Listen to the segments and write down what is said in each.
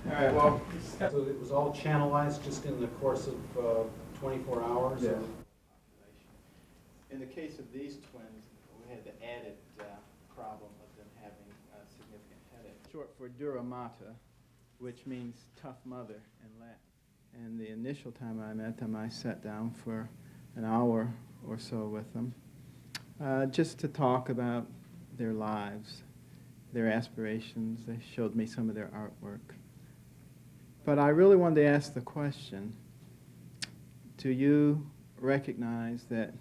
All right, well, so it was all channelized just in the course of 24 hours? Yes. Or? In the case of these twins, we had the added problem of them having a significant headache. Short for dura mater, which means tough mother in Latin. And the initial time I met them, I sat down for an hour or so with them, just to talk about their lives, their aspirations. They showed me some of their artwork. But I really wanted to ask the question, do you recognize that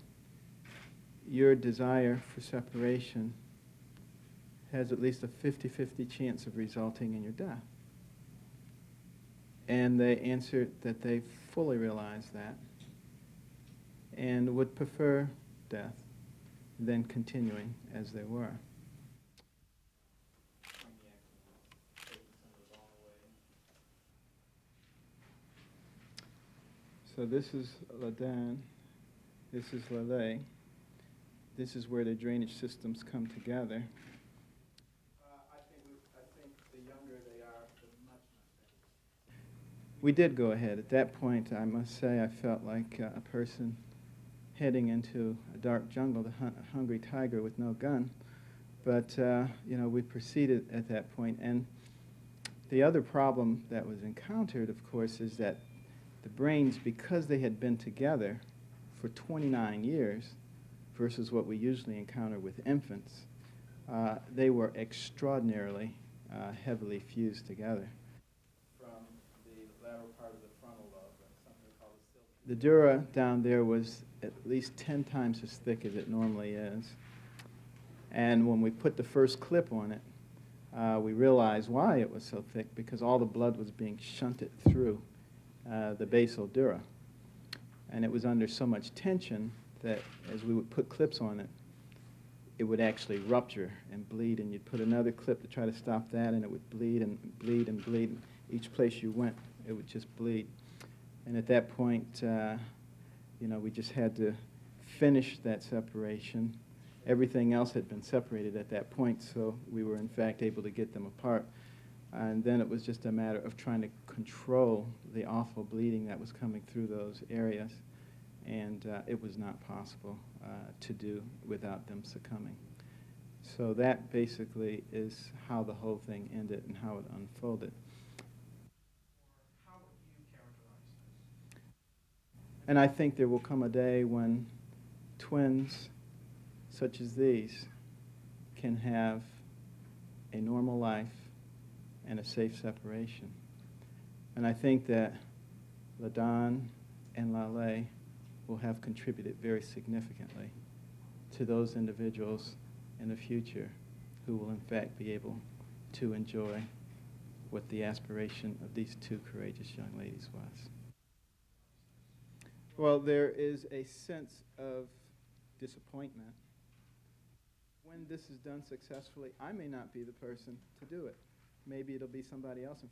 your desire for separation has at least a 50-50 chance of resulting in your death? And they answered that they fully realized that and would prefer death than continuing as they were. So this is Ladan, this is Lale. This is where the drainage systems come together. I think the younger they are, the much better. We did go ahead. At that point, I must say, I felt like a person heading into a dark jungle to hunt a hungry tiger with no gun. But, we proceeded at that point. And the other problem that was encountered, of course, is that the brains, because they had been together for 29 years, versus what we usually encounter with infants, they were extraordinarily heavily fused together. From the lateral part of the frontal lobe, something called the dura down there was at least 10 times as thick as it normally is. And when we put the first clip on it, we realized why it was so thick, because all the blood was being shunted through the basal dura. And it was under so much tension that as we would put clips on it, it would actually rupture and bleed, and you'd put another clip to try to stop that, and it would bleed and bleed and bleed. And each place you went, it would just bleed. And at that point, we just had to finish that separation. Everything else had been separated at that point, so we were in fact able to get them apart. And then it was just a matter of trying to control the awful bleeding that was coming through those areas. And it was not possible to do without them succumbing. So that basically is how the whole thing ended and how it unfolded. How would you characterize this? And I think there will come a day when twins such as these can have a normal life and a safe separation. And I think that Ladan and Lale will have contributed very significantly to those individuals in the future who will in fact be able to enjoy what the aspiration of these two courageous young ladies was. Well, there is a sense of disappointment. When this is done successfully, I may not be the person to do it. Maybe it'll be somebody else.